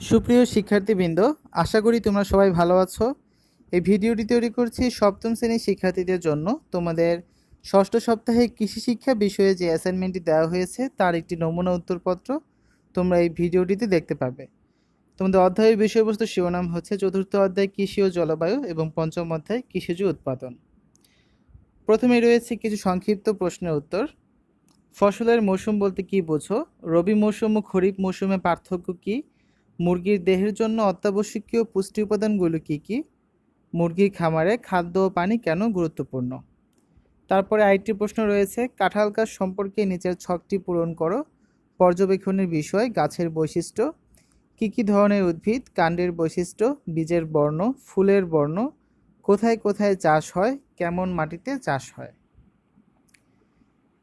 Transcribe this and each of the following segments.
সুপ্রিয় শিক্ষার্থীবৃন্দ, আশা করি তোমরা সবাই ভালো আছো। এই ভিডিওটি তৈরি করছি সপ্তম শ্রেণীর শিক্ষার্থীদের জন্য। তোমাদের ষষ্ঠ সপ্তাহে কৃষি শিক্ষা বিষয়ে যে অ্যাসাইনমেন্টটি দেওয়া হয়েছে তার একটি নমুনা উত্তরপত্র তোমরা এই ভিডিওটিতে দেখতে পাবে। তোমাদের অধ্যায়ের বিষয়বস্তু শিরোনাম হচ্ছে চতুর্থ অধ্যায় কৃষি ও জলবায়ু এবং পঞ্চম অধ্যায় কৃষিজ উৎপাদন। প্রথমে রয়েছে কিছু সংক্ষিপ্ত প্রশ্নের উত্তর। ফসলের মৌসুম বলতে কী বোঝো? রবি মৌসুম ও খরিফ মৌসুমে পার্থক্য কী? মুরগির দেহের জন্য অত্যাবশ্যকীয় পুষ্টি উপাদানগুলো কী কী? মুরগির খামারে খাদ্য ও পানি কেন গুরুত্বপূর্ণ? তারপরে আরেকটি প্রশ্ন রয়েছে, কাঁঠাল গাছ সম্পর্কে নিচের ছকটি পূরণ করো। পর্যবেক্ষণের বিষয়, গাছের বৈশিষ্ট্য, কী কী ধরনের উদ্ভিদ, কাণ্ডের বৈশিষ্ট্য, বীজের বর্ণ, ফুলের বর্ণ, কোথায় কোথায় চাষ হয়, কেমন মাটিতে চাষ হয়।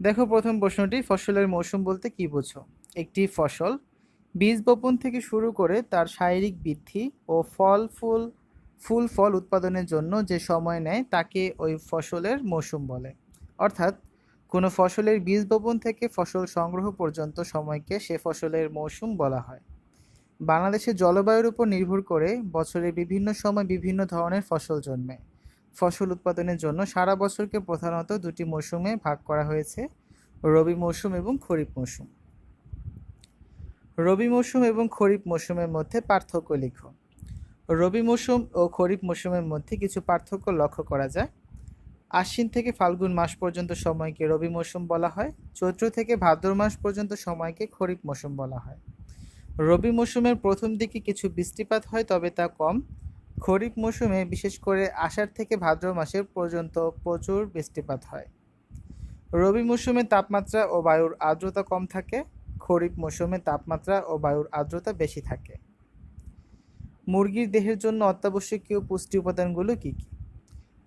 দেখো প্রথম প্রশ্নটি, ফসলের মৌসুম বলতে কী বোঝো? একটি ফসল বীজ বপন থেকে শুরু করে তার শারীরিক বৃদ্ধি ও ফুল ফল উৎপাদনের জন্য যে সময় নেয় তাকে ওই ফসলের মৌসুম বলে। অর্থাৎ কোনো ফসলের বীজ বপন থেকে ফসল সংগ্রহ পর্যন্ত সময়কে সে ফসলের মৌসুম বলা হয়। বাংলাদেশের জলবায়ুর উপর নির্ভর করে বছরের বিভিন্ন সময় বিভিন্ন ধরনের ফসল জন্মে। ফসল উৎপাদনের জন্য সারা বছরকে প্রধানত দুটি মৌসুমে ভাগ করা হয়েছে, রবি মৌসুম এবং খরিফ মৌসুম। রবি মৌসুম এবং খরিফ মৌসুমের মধ্যে পার্থক্য লিখো। রবি মৌসুম ও খরিফ মৌসুমের মধ্যে কিছু পার্থক্য লক্ষ্য করা যায়। আশ্বিন থেকে ফাল্গুন মাস পর্যন্ত সময়কে রবি মৌসুম বলা হয়। চৈত্র থেকে ভাদ্র মাস পর্যন্ত সময়কে খরিফ মৌসুম বলা হয়। রবি মৌসুমের প্রথম দিকে কিছু বৃষ্টিপাত হয়, তবে তা কম। খরিফ মৌসুমে বিশেষ করে আষাঢ় থেকে ভাদ্র মাসের পর্যন্ত প্রচুর বৃষ্টিপাত হয়। রবি মৌসুমে তাপমাত্রা ও বায়ুর আর্দ্রতা কম থাকে। খরিফ মৌসুমে তাপমাত্রা ও বায়ুর আর্দ্রতা বেশি থাকে। মুরগির দেহের জন্য অত্যাবশ্যকীয় পুষ্টি উপাদানগুলো কী কী?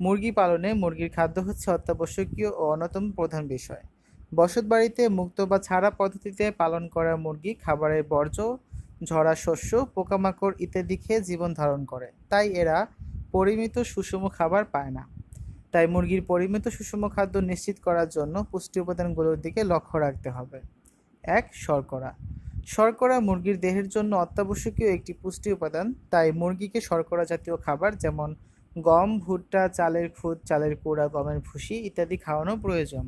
মুরগি পালনে মুরগির খাদ্য হচ্ছে অত্যাবশ্যকীয় ও অন্যতম প্রধান বিষয়। বসতবাড়িতে মুক্ত বা ছাড়া পদ্ধতিতে পালন করা মুরগি খাবারের বর্জ্য, ঝরা শস্য, পোকামাকড় ইত্যাদি খেয়ে জীবন ধারণ করে, তাই এরা পরিমিত সুষম খাবার পায় না। তাই মুরগির পরিমিত সুষম খাদ্য নিশ্চিত করার জন্য পুষ্টি উপাদানগুলোর দিকে লক্ষ্য রাখতে হবে। 1. শর্করা। শর্করা মুরগির দেহের জন্য অত্যাবশ্যকীয় একটি পুষ্টি উপাদান, তাই মুরগিকে শর্করা জাতীয় খাবার যেমন গম, ভুট্টা, চালের খুদ, চালের কুড়া, গমের ভুসি ইত্যাদি খাওয়ানো প্রয়োজন।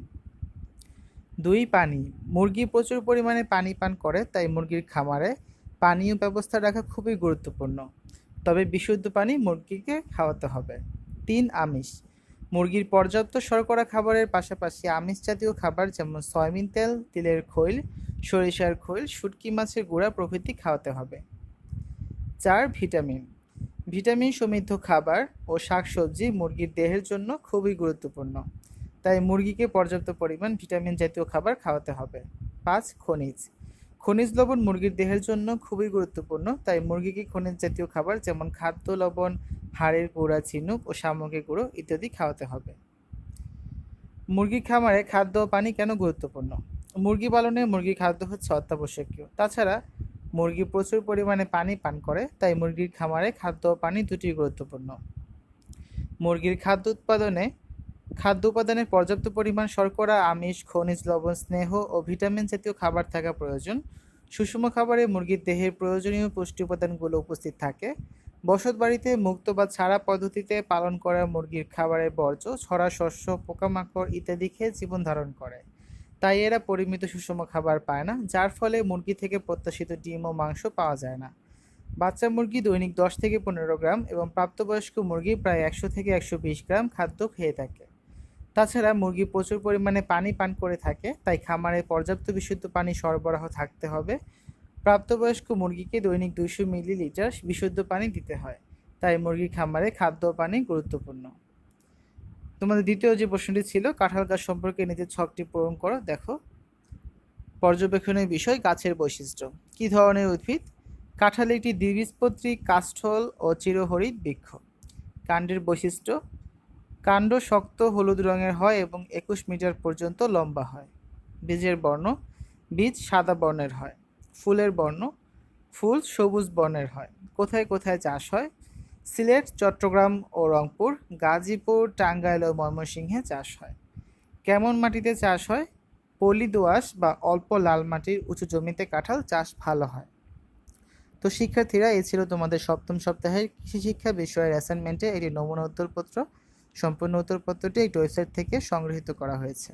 2. পানি। মুরগি প্রচুর পরিমাণে পানি পান করে, তাই মুরগির খামারে পানীয় ব্যবস্থা রাখা খুবই গুরুত্বপূর্ণ, তবে বিশুদ্ধ পানি মুরগিকে খাওয়াতে হবে। 3. আমিষ। মুরগির পর্যাপ্ত শর্করা খাবারের পাশাপাশি আমিষ জাতীয় খাবার যেমন সয়াবিন তেল, তিলের খৈল, সরিষার খৈল, শুটকি মাছের গুঁড়া প্রভৃতি খাওয়াতে হবে। 4. ভিটামিন। ভিটামিন সমৃদ্ধ খাবার ও শাকসবজি মুরগির দেহের জন্য খুবই গুরুত্বপূর্ণ, তাই মুরগিকে পর্যাপ্ত পরিমাণ ভিটামিন জাতীয় খাবার খাওয়াতে হবে। 5. খনিজ। খনিজ লবণ মুরগির দেহের জন্য খুবই গুরুত্বপূর্ণ, তাই মুরগিকে খনিজ জাতীয় খাবার যেমন খাদ্য লবণ, হাড়ের গুঁড়া, ঝিনুক ও শামুকের গুঁড়ো ইত্যাদি খাওয়াতে হবে। মুরগির খামারে খাদ্য ও পানি কেন গুরুত্বপূর্ণ? মুরগি পালনে মুরগির খাদ্য হচ্ছে অত্যাবশ্যকীয়। তাছাড়া মুরগি প্রচুর পরিমাণে পানি পান করে, তাই মুরগির খামারে খাদ্য ও পানি দুটোই গুরুত্বপূর্ণ। মুরগির খাদ্য উপাদানের পর্যাপ্ত পরিমাণ শর্করা, আমিষ, খনিজ লবণ, স্নেহ ও ভিটামিন জাতীয় খাবার থাকা প্রয়োজন। সুষম খাবারে মুরগির দেহের প্রয়োজনীয় পুষ্টি উপাদানগুলো উপস্থিত থাকে। বসতবাড়িতে মুক্ত বা ছাড়া পদ্ধতিতে পালন করা মুরগির খাবারের বর্জ্য, ছড়া শস্য, পোকামাকড় ইত্যাদি খেয়ে জীবন ধারণ করে, তাই এরা পরিমিত সুষম খাবার পায় না, যার ফলে মুরগি থেকে প্রত্যাশিত ডিম ও মাংস পাওয়া যায় না। বাচ্চা মুরগি দৈনিক 10 থেকে 15 গ্রাম এবং প্রাপ্তবয়স্ক মুরগি প্রায় 100 থেকে 120 গ্রাম খাদ্য খেয়ে থাকে। তাছাড়া মুরগি প্রচুর পরিমাণে পানি পান করে থাকে, তাই খামারে পর্যাপ্ত বিশুদ্ধ পানি সরবরাহ থাকতে হবে। প্রাপ্তবয়স্ক মুরগিকে দৈনিক 200 মিলিলিটার বিশুদ্ধ পানি দিতে হয়, তাই মুরগির খামারে খাদ্য ও পানি গুরুত্বপূর্ণ। তোমাদের দ্বিতীয় যে প্রশ্নটি ছিল, কাঁঠাল গাছ সম্পর্কে নিজের ছকটি পূরণ করো। দেখো, পর্যবেক্ষণের বিষয়, গাছের বৈশিষ্ট্য। কি ধরনের উদ্ভিদ? কাঁঠাল একটি দ্বিবীজপত্রী কাষ্ঠল ও চিরহরিৎ বৃক্ষ। কাণ্ডের বৈশিষ্ট্য, কাণ্ড শক্ত হলুদ রঙের হয় এবং 21 মিটার পর্যন্ত লম্বা হয়। বীজের বর্ণ, বীজ সাদা বর্ণের হয়। ফুলের বর্ণ, ফুল সবুজ বর্ণের হয়। কোথায় কোথায় চাষ হয়? সিলেট, চট্টগ্রাম ও রংপুর, গাজীপুর, টাঙ্গাইল ও ময়মনসিংহে চাষ হয়। কেমন মাটিতে চাষ হয়? পলি দোআঁশ বা অল্প লাল মাটির উঁচু জমিতে কাঁঠাল চাষ ভালো হয়। তো শিক্ষার্থীরা, এই ছিল তোমাদের সপ্তম সপ্তাহের কৃষি শিক্ষা বিষয়ের অ্যাসাইনমেন্টে একটি নমুনা উত্তরপত্র। সম্পূর্ণ উত্তরপত্রটি একটি ওয়েবসাইট থেকে সংগৃহীত করা হয়েছে।